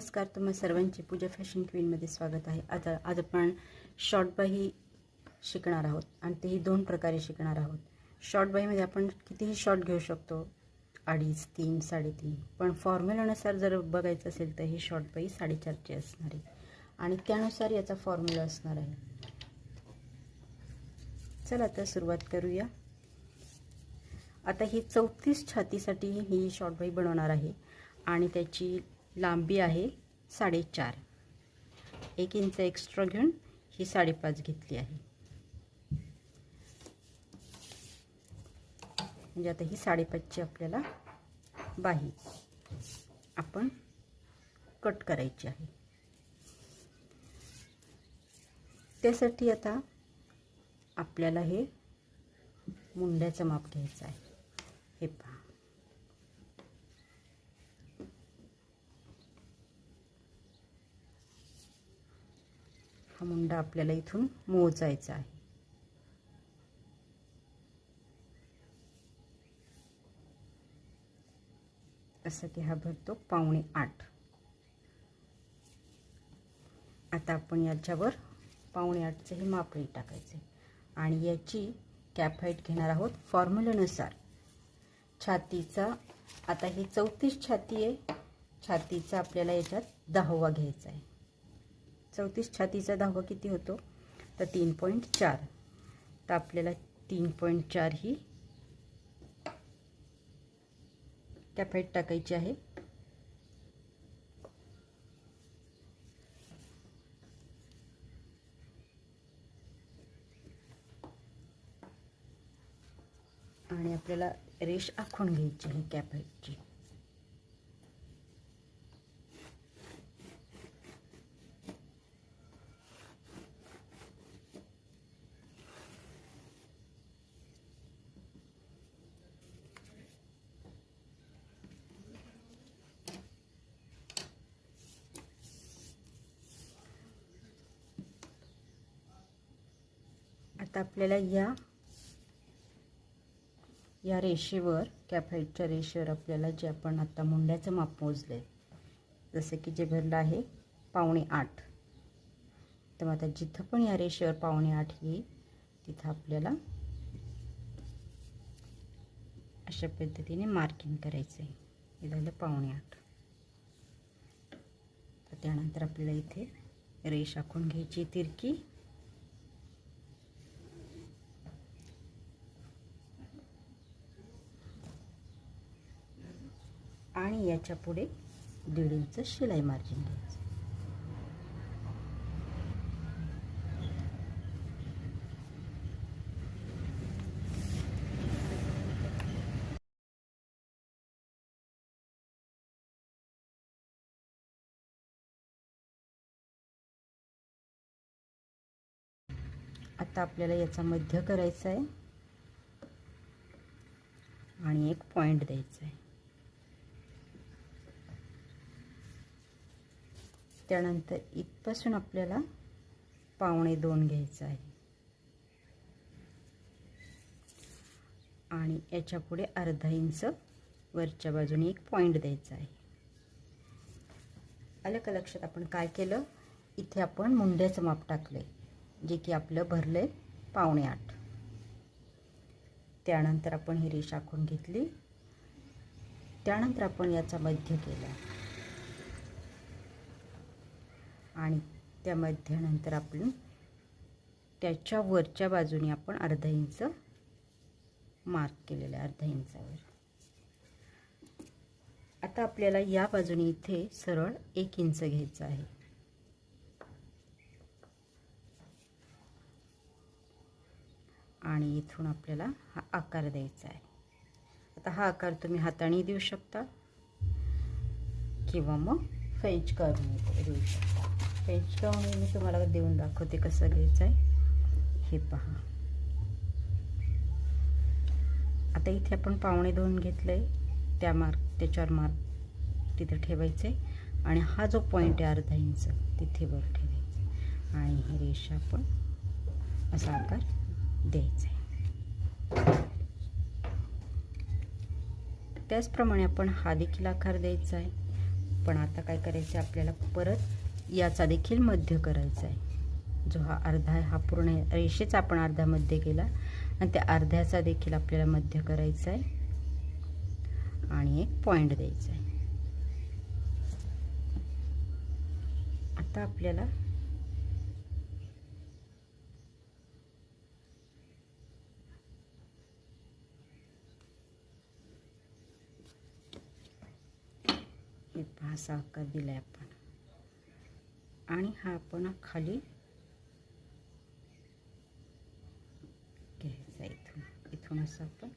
नमस्कार, तुम्हा सर्वांचे पूजा फॅशन क्वीनमध्ये स्वागत आहे। आज आपण शॉर्ट बाही शिकणार आहोत आणि तेही दोन प्रकारे शिकणार आहोत। शॉर्ट बाहीमध्ये आपण कितीही शॉर्ट घेऊ शकतो, 2.5, 3, 3.5, पण फॉर्म्युलानुसार जर बघायचं असेल तर ही शॉर्ट बाही 4.5ची असणार आहे आणि त्यानुसार याचा फॉर्म्युला असणार आहे। चला तर सुरुवात करूया। आता ही 34 छातीसाठी ही शॉर्ट बाही बनवणार आहे आणि त्याची लांबी आहे 4.5, 1 इंच एक्स्ट्रा घेऊन ही 5.5 घेतली आहे। म्हणजे आता ही 5.5ची आपल्याला बाही आपण कट करायची आहे। त्यासाठी आता आपल्याला हे मुंड्याचं माप घ्यायचं आहे। हे पहा, हा मुंडा आपल्याला इथून मोजायचा आहे। असं की हा भरतो 7.25। आता आपण याच्यावर 7.25चं हे माप टाकायचे आणि याची कॅप हाईट घेणार आहोत फॉर्म्युलानुसार। छातीचा आता ही 34 छाती आहे, छातीचा आपल्याला याच्यात 10वा घ्यायचा आहे। 34 छातीचा 10वा किती होतो तर 3.4। तर आपल्याला 3.4 ही कॅप हाईट टाकायची आहे। आणि आपल्याला रेष आखून घ्यायची आहे कॅप हाईटची। आता आपल्याला या रेषेवर कॅप हाईटच्या रेषेवर आपल्याला जे आपण आता मुंड्याचं माप मोजले, जसे की जे भरलं आहे 7.25, तर आता जिथं पण या रेषेवर 7.25 येईल तिथं आपल्याला अशा पद्धतीने मार्किंग करायचं आहे। हे झालं 7.25। तर त्यानंतर आपल्याला इथे रेष आखून घ्यायची तिरकी आणि याच्या पुढे 1.5 इंच शिलाई मार्जिन घ्यायचं। आता आपल्याला याचा मध्य करायचा आहे आणि एक पॉइंट द्यायचा आहे। त्यानंतर इथपासून आपल्याला 2.25 घ्यायचं आहे आणि याच्या पुढे 1/2 इंच वरच्या बाजूने एक पॉइंट द्यायचा आहे। आलं का लक्षात? आपण काय केलं, इथे आपण मुंड्याचं माप टाकले जे की आपलं भरले 7.25। त्यानंतर आपण ही रेष आखून घेतली, त्यानंतर आपण याचा मध्य केला आणि त्या मध्यानंतर आपण त्याच्या वरच्या बाजूने आपण 1/2 इंच मार्क केलेलं आहे, 1/2 इंचावर। आता आपल्याला या बाजूने इथे सरळ 1 इंच घ्यायचं आहे आणि इथून आपल्याला हा आकार द्यायचा आहे। आता हा आकार तुम्ही हाताने देऊ शकता किंवा मग फेंच कर्वने देऊ शकता। फेंच कर्वने मी तुम्हाला देऊन दाखवते कसं घ्यायचं आहे। हे पहा, आता इथे आपण 2.25 घेतलंय, त्याच्यावर मार्क तिथे ठेवायचे आणि हा जो पॉइंट आहे 1/2 इंच तिथे वर ठेवायचा आणि ही रेषा आपण असा आकार द्यायचा आहे। त्याचप्रमाणे आपण हा देखील आकार द्यायचा आहे, पण आता काय करायचं आहे, आपल्याला परत याचा देखील मध्य करायचा आहे. जो हा अर्धा आहे हा पूर्ण रेषेचा आपण अर्धा मध्य केला आणि त्या अर्ध्याचा देखील आपल्याला मध्य करायचा आहे आणि एक पॉइंट द्यायचा आहे. आता आपल्याला असा आकार दिलाय आपण आणि हा आपण खाली घ्यायचा इथून असं आपण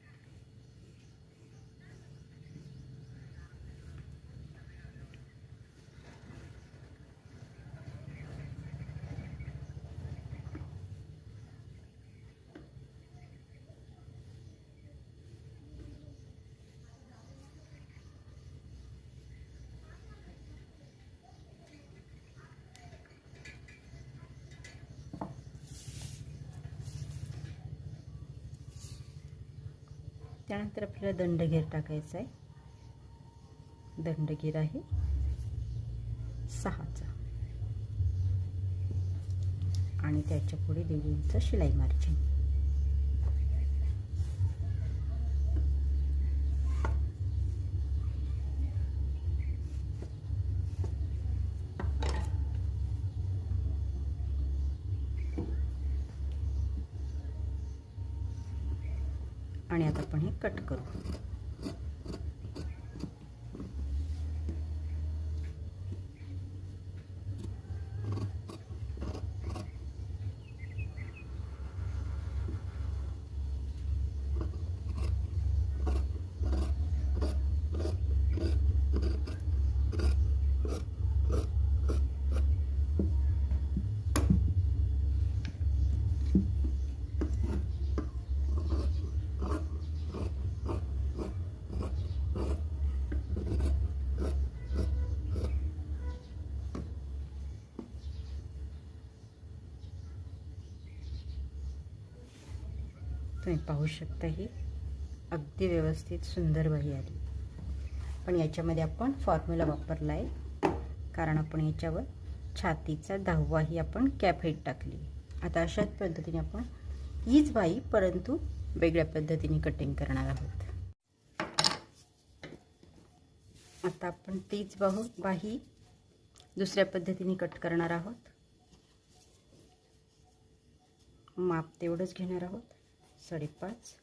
त्यानंतर आपल्याला दंडगेर टाकायचा आहे. दंडगेर आहे 6चा आणि त्याच्या पुढे 1.5 इंच शिलाई मार्जिन. आणि आता आपण हे कट करू. तुम्ही पाहू शकता ही अगदी व्यवस्थित सुंदर बाही आली. पण याच्यामध्ये आपण फॉर्म्युला वापरला आहे कारण आपण याच्यावर छातीचा 10वा ही आपण कॅप हेड टाकली. आता अशाच पद्धतीने आपण हीच बाही परंतु वेगळ्या पद्धतीने कटिंग करणार आहोत. आता आपण तीच बाही दुसऱ्या पद्धतीने कट करणार आहोत. माप तेवढंच घेणार आहोत 5.5.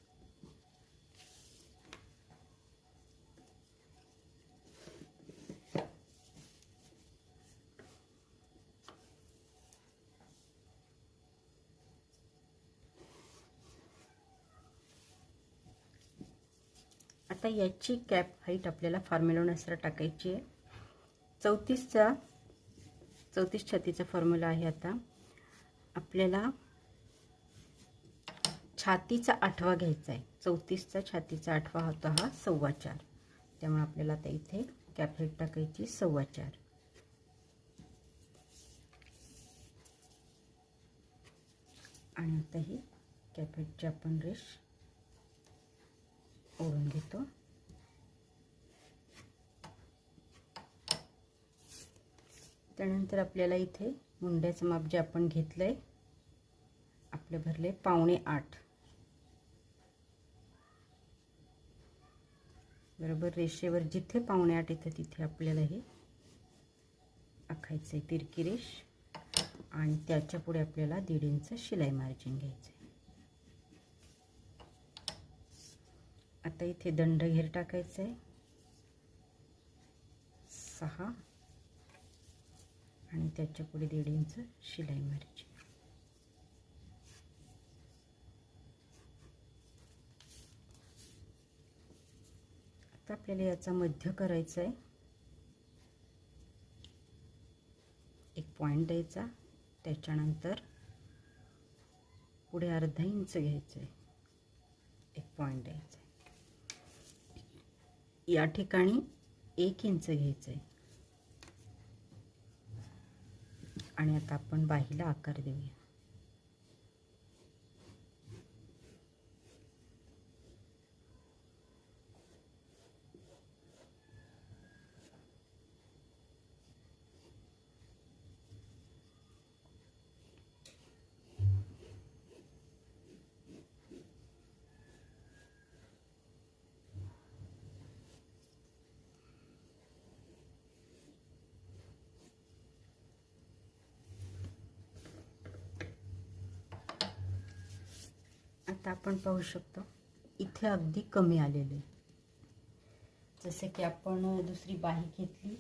आता याची कॅप हाईट आपल्याला फॉर्म्युलानुसार टाकायची आहे. 34 छातीचा फॉर्म्युला आहे. आता आपल्याला छातीचा 8वा घ्यायचा आहे. 34चा छातीचा 8वा होता हा 4.25. त्यामुळे आपल्याला आता इथे कॅप हेड टाकायची 4.25. आणि आता ही कॅप हेडची आपण रेष ओढून घेतो. त्यानंतर आपल्याला इथे मुंड्याचं माप जे आपण घेतलंय आपले भरले 7.25 बरोबर. रेषेवर जिथे 7.25 येतं तिथे आपल्याला हे आखायचं आहे तिरकी रेष आणि त्याच्या पुढे आपल्याला 1.5 इंच शिलाई मार्जिन घ्यायचं आहे. आता इथे दंडघेर टाकायचं आहे 6 आणि त्याच्या पुढे 1.5 इंच शिलाई मार्जिन. आता आपल्याला याचा मध्य करायचा आहे. एक पॉइंट द्यायचा, त्याच्यानंतर पुढे 1/2 इंच घ्यायचं आहे, एक पॉइंट द्यायचा. या ठिकाणी 1 इंच घ्यायचं आहे आणि आता आपण बाहीला आकार देऊया. आता आपण पाहू शकतो इथे अगदी कमी आलेलं आहे. जसे की आपण दुसरी बाही घेतली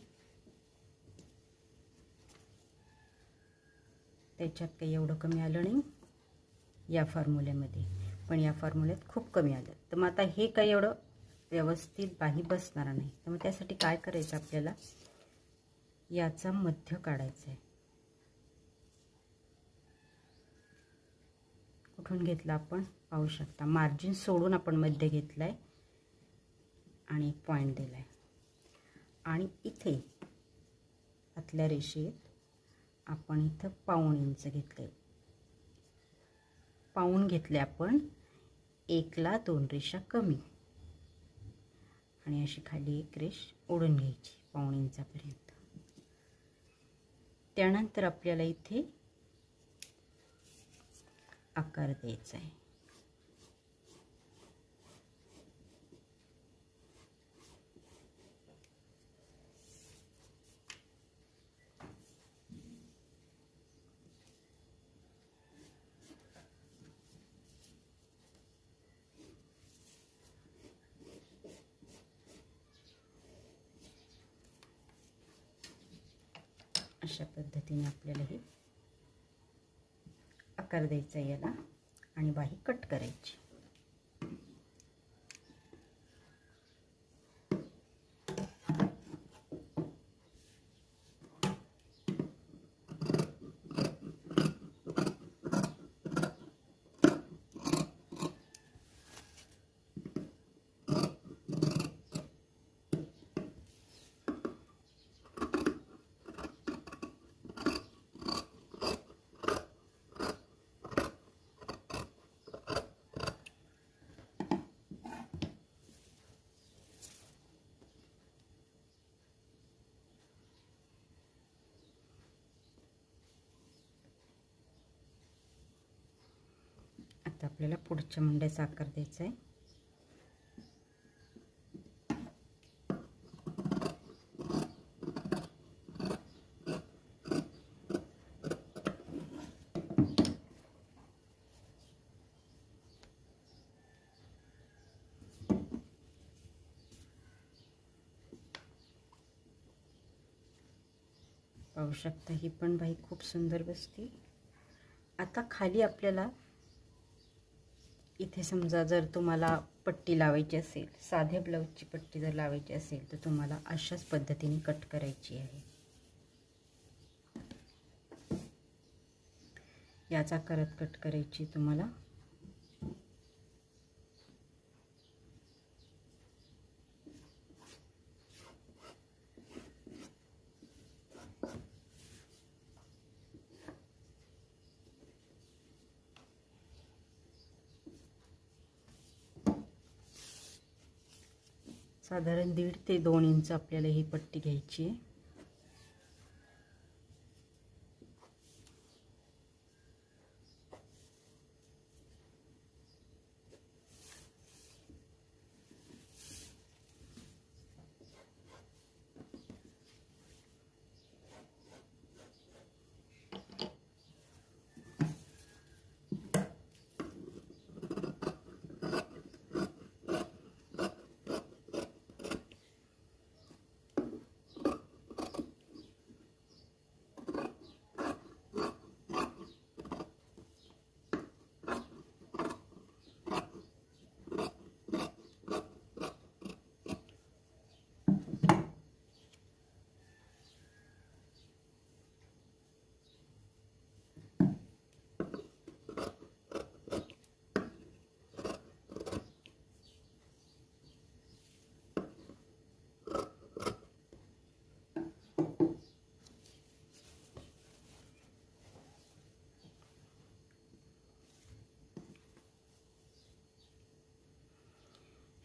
त्याच्यात काही एवढं कमी आलं नाही या फॉर्म्युल्यामध्ये, पण या फॉर्म्युल्यात खूप कमी आलं. तर मग आता हे काही एवढं व्यवस्थित बाही बसणार नाही. तर मग त्यासाठी काय करायचं, आपल्याला याचा मध्य काढायचा आहे. कुठून घेतला आपण पाहू शकता, मार्जिन सोडून आपण मध्य घेतलाय आणि पॉइंट दिलाय. आणि इथे आतल्या रेषेत आपण इथं पाऊण इंच घेतले, पाऊण घेतले आपण. 1 ला 2 रेषा कमी आणि अशी खाली एक रेष ओढून घ्यायची पाऊण इंचापर्यंत. त्यानंतर आपल्याला इथे आकार द्यायचा आहे. अशा पद्धतीने आपल्याला हे आकार द्यायचा याला आणि बाही कट करायची. आता आपल्याला पुढच्या मुंड्याचा आकार द्यायचा आहे. पाहू शकता ही पण बाही खूप सुंदर बसते. आता खाली आपल्याला इथे समजा जर तुम्हाला पट्टी लावायची असेल, साध्या ब्लाऊजची पट्टी जर लावायची असेल तर तुम्हाला अशाच पद्धतीने कट करायची आहे. याचा करत कट करायची तुम्हाला. साधारण 1.5 ते 2 इंच आपल्याला ही पट्टी घ्यायची आहे.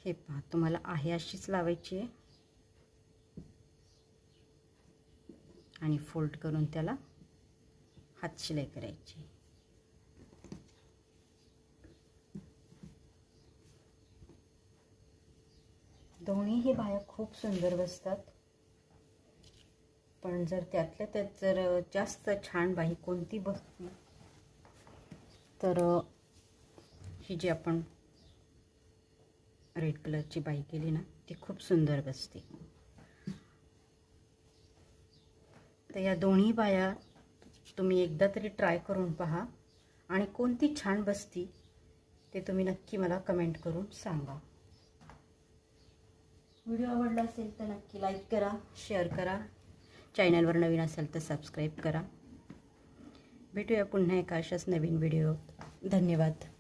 हे पहा, तुम्हाला आहे अशीच लावायची आहे आणि फोल्ड करून त्याला हात शिलाई करायची. दोन्हीही बाह्या खूप सुंदर बसतात, पण जर त्यातल्या त्यात जर जास्त छान बाही कोणती बसली तर ही जी आपण रेड कलरची बाई केली ना ती खूप सुंदर बसते. तर या दोन्ही बाया तुम्ही एकदा तरी ट्राय करून पहा आणि कोणती छान बसती ते तुम्ही नक्की मला कमेंट करून सांगा. व्हिडिओ आवडला असेल तर नक्की लाईक करा, शेअर करा. चॅनलवर नवीन असेल तर सबस्क्राईब करा. भेटूया पुन्हा एका अशाच नवीन व्हिडिओ. धन्यवाद.